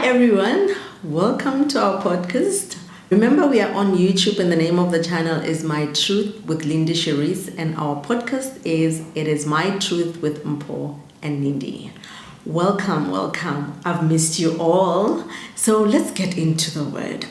everyone, welcome to our podcast. Remember, we are on YouTube and the name of the channel is My Truth with Lindy and our podcast is It Is My Truth with Mpho and Lindy. Welcome. I've missed you all. So let's get into the word.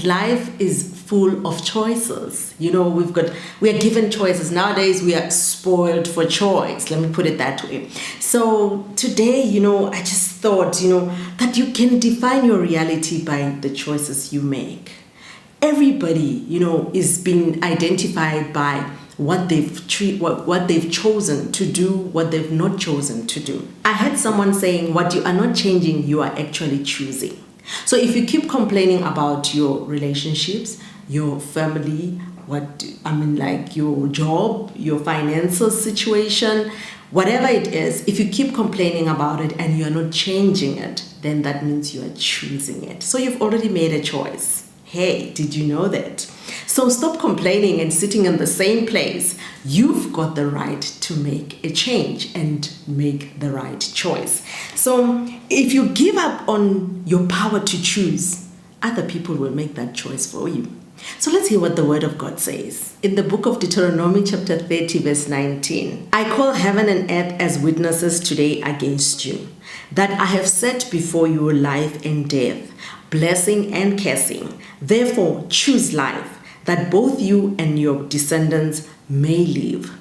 Life is full of choices. We are given choices. Nowadays, we are spoiled for choice. Let me put it that way. So today, I just thought, that you can define your reality by the choices you make. Everybody, is being identified by what they've chosen to do, what they've not chosen to do. I had someone saying, what you are not changing, you are actually choosing. So if you keep complaining about your relationships, your family, your job, your financial situation, whatever it is, if you keep complaining about it and you are not changing it, then that means you are choosing it. So you've already made a choice. Hey, did you know that? So stop complaining and sitting in the same place. You've got the right to make a change and make the right choice. So if you give up on your power to choose, other people will make that choice for you. So let's hear what the word of God says. In the book of Deuteronomy chapter 30 verse 19, I call heaven and earth as witnesses today against you, that I have set before you life and death, blessing and cursing. Therefore choose life, that both you and your descendants may live.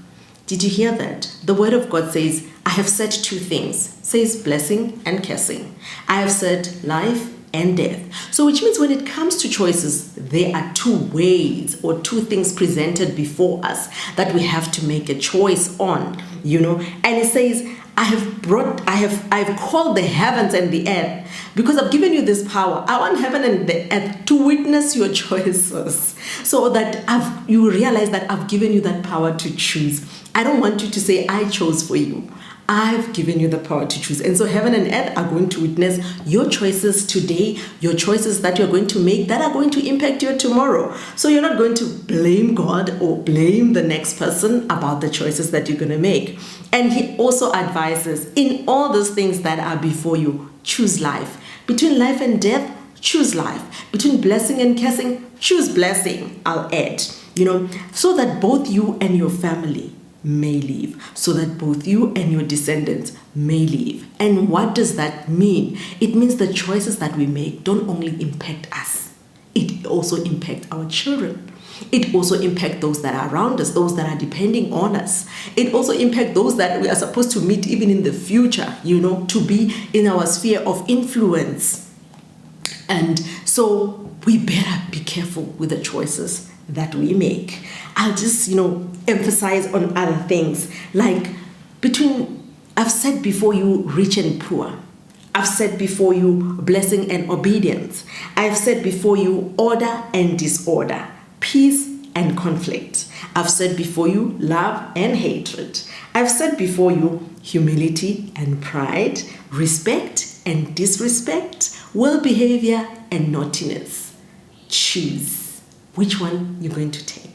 Did you hear that? The word of God says, I have said two things. It says blessing and cursing. I have said life and death. So which means when it comes to choices, there are two ways or two things presented before us that we have to make a choice on, And it says, I've called the heavens and the earth because I've given you this power. I want heaven and the earth to witness your choices so that you realize that I've given you that power to choose. I don't want you to say, I chose for you. I've given you the power to choose. And so heaven and earth are going to witness your choices today, your choices that you're going to make that are going to impact your tomorrow. So you're not going to blame God or blame the next person about the choices that you're going to make. And he also advises, in all those things that are before you, choose life. Between life and death, choose life. Between blessing and cursing, choose blessing, I'll add, so that both you and your family may live, so that both you and your descendants may live. And what does that mean? It means the choices that we make don't only impact us, it also impacts our children. It also impacts those that are around us, those that are depending on us. It also impacts those that we are supposed to meet even in the future, to be in our sphere of influence. And so we better be careful with the choices that we make. I'll just, emphasize on other things like I've said before you rich and poor. I've said before you blessing and obedience. I've said before you order and disorder, peace and conflict. I've said before you love and hatred. I've said before you humility and pride, respect and disrespect, well behavior and naughtiness. Choose which one you're going to take.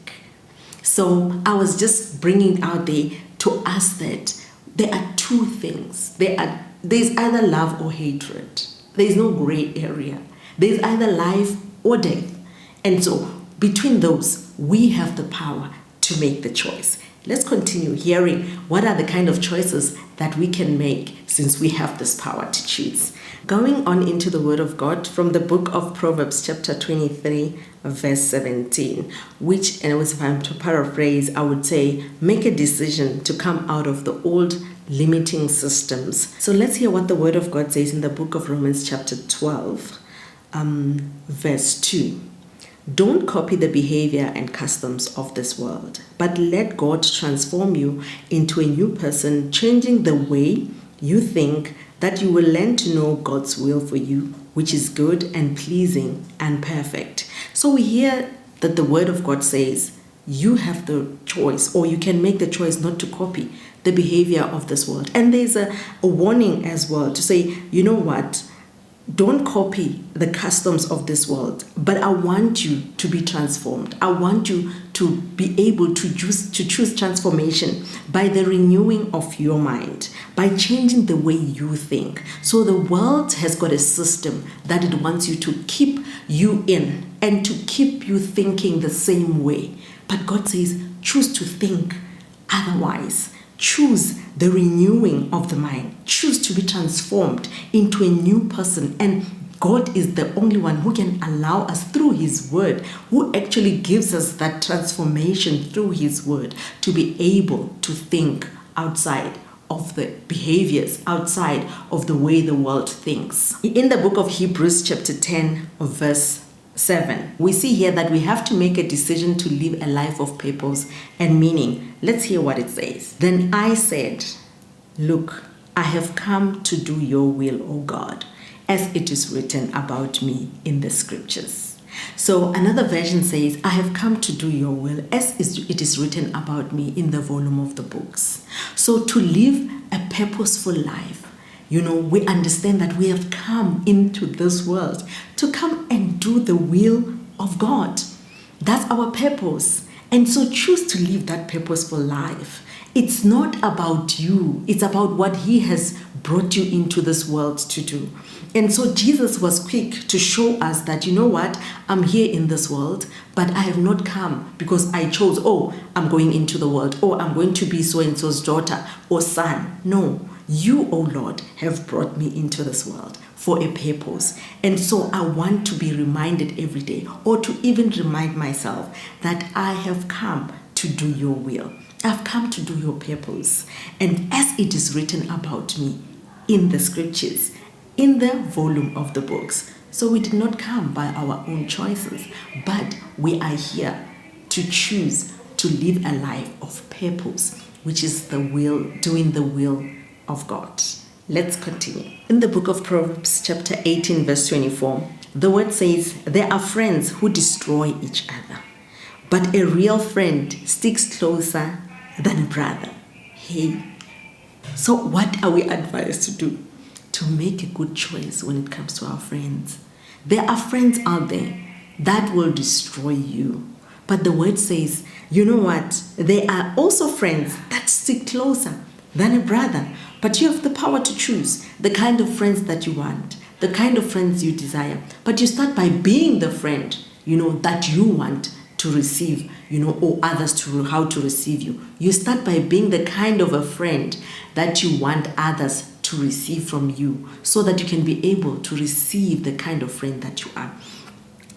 So I was just bringing out there to us that there are two things. There's either love or hatred. There's no gray area. There's either life or death. And so between those, we have the power to make the choice. Let's continue hearing what are the kind of choices that we can make since we have this power to choose. Going on into the Word of God from the book of Proverbs chapter 23 verse 17, which, and if I'm to paraphrase, I would say, make a decision to come out of the old limiting systems. So let's hear what the Word of God says in the book of Romans chapter 12 verse 2. Don't copy the behavior and customs of this world, but let God transform you into a new person, changing the way you think, that you will learn to know God's will for you, which is good and pleasing and perfect. So we hear that the word of God says you have the choice, or you can make the choice not to copy the behavior of this world. And there's a warning as well to say, you know what? don't copy the customs of this world, but I want you to be transformed. I want you to be able to choose transformation by the renewing of your mind, by changing the way you think. So the world has got a system that it wants you to keep you in and to keep you thinking the same way. But God says, choose to think otherwise. Choose the renewing of the mind. Choose to be transformed into a new person. And God is the only one who can allow us through His Word, who actually gives us that transformation through His Word to be able to think outside of the behaviors, outside of the way the world thinks. In the book of Hebrews chapter 10 verse 7, we see here that we have to make a decision to live a life of purpose and meaning. Let's hear what it says. Then I said, look, I have come to do your will, O God, as it is written about me in the scriptures. So another version says, I have come to do your will as it is written about me in the volume of the books. So to live a purposeful life, we understand that we have come into this world to come and do the will of God. That's our purpose. And so choose to live that purposeful life. It's not about you. It's about what He has brought you into this world to do. And so Jesus was quick to show us that, I'm here in this world, but I have not come because I chose, I'm going into the world, I'm going to be so-and-so's daughter or son. No, you, O Lord, have brought me into this world for a purpose. And so I want to be reminded every day, or to even remind myself, that I have come to do your will. I've come to do your purpose. And as it is written about me in the scriptures, in the volume of the books. So we did not come by our own choices, but we are here to choose to live a life of purpose, which is doing the will of God. Let's continue. In the book of Proverbs chapter 18 verse 24, the word says, there are friends who destroy each other, but a real friend sticks closer than a brother. Hey, so what are we advised to do? To make a good choice when it comes to our friends. There are friends out there that will destroy you. But the word says, you know what? There are also friends that stick closer than a brother. But you have the power to choose the kind of friends that you want, the kind of friends you desire. But you start by being the friend, that you want to receive, or others how to receive you. You start by being the kind of a friend that you want others to receive from you, so that you can be able to receive the kind of friend that you are.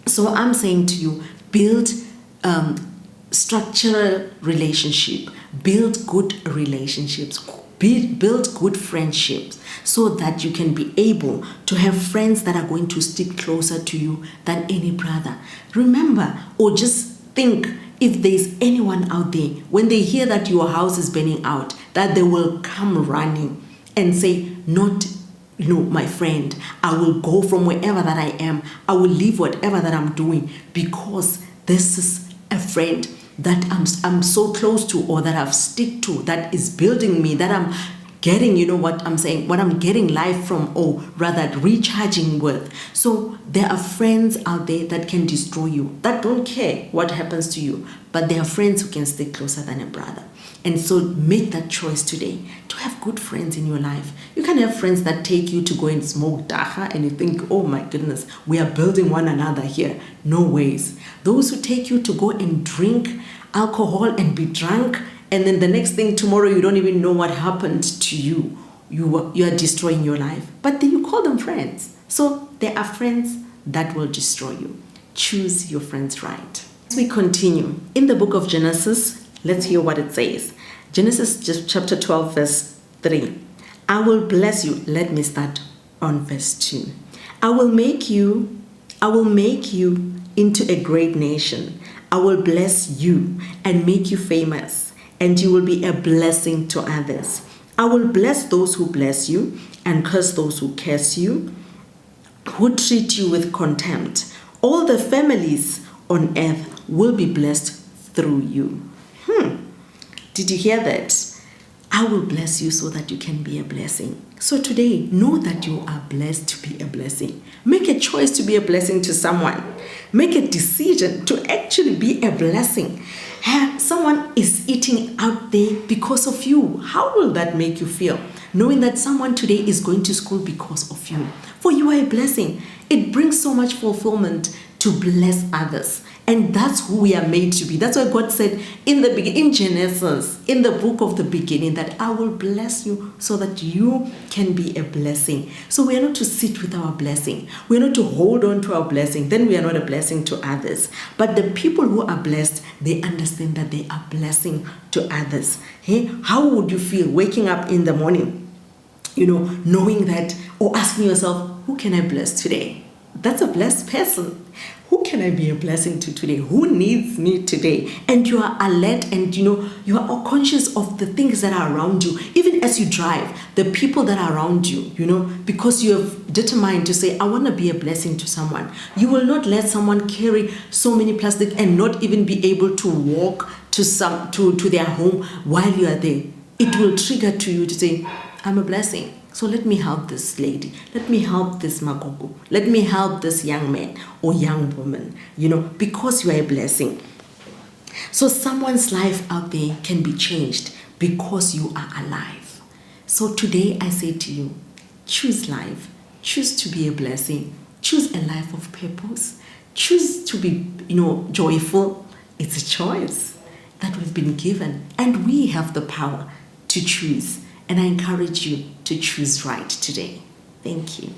So I'm saying to you, build structural relationship, build good relationships, build good friendships, so that you can be able to have friends that are going to stick closer to you than any brother. Remember, or just think, if there's anyone out there, when they hear that your house is burning out, that they will come running and say, not, my friend, I will go from wherever that I am. I will leave whatever that I'm doing, because this is a friend that I'm so close to, or that I've stick to, that is building me, that I'm getting, what I'm saying, what I'm getting life from, or rather recharging with. So there are friends out there that can destroy you, that don't care what happens to you, but there are friends who can stick closer than a brother. And so make that choice today to have good friends in your life. You can have friends that take you to go and smoke dacha, and you think, oh my goodness, we are building one another here. No ways. Those who take you to go and drink alcohol and be drunk, and then the next thing tomorrow you don't even know what happened to you. You are destroying your life. But then you call them friends. So there are friends that will destroy you. Choose your friends right. As we continue, in the book of Genesis, let's hear what it says. Genesis chapter 12 verse 3. I will bless you. Let me start on verse 2. I will make you into a great nation. I will bless you and make you famous, and you will be a blessing to others. I will bless those who bless you and curse those who curse you, who treat you with contempt. All the families on earth will be blessed through you. Did you hear that? I will bless you so that you can be a blessing. So today, know that you are blessed to be a blessing. Make a choice to be a blessing to someone. Make a decision to actually be a blessing. Someone is eating out there because of you. How will that make you feel? Knowing that someone today is going to school because of you. For you are a blessing. It brings so much fulfillment to bless others. And that's who we are made to be. That's why God said in the beginning, in Genesis, in the book of the beginning, that I will bless you so that you can be a blessing. So we are not to sit with our blessing. We are not to hold on to our blessing. Then we are not a blessing to others. But the people who are blessed, they understand that they are blessing to others. Hey, how would you feel waking up in the morning, knowing that, or asking yourself, who can I bless today? That's a blessed person. Who can I be a blessing to today? Who needs me today? And you are alert and you are all conscious of the things that are around you. Even as you drive, the people that are around you, because you have determined to say, I want to be a blessing to someone. You will not let someone carry so many plastic and not even be able to walk to their home while you are there. It will trigger to you to say, I'm a blessing. So let me help this lady. Let me help this magogo. Let me help this young man or young woman, because you are a blessing. So someone's life out there can be changed because you are alive. So today I say to you, choose life. Choose to be a blessing. Choose a life of purpose. Choose to be, joyful. It's a choice that we've been given, and we have the power to choose. And I encourage you to choose right today. Thank you.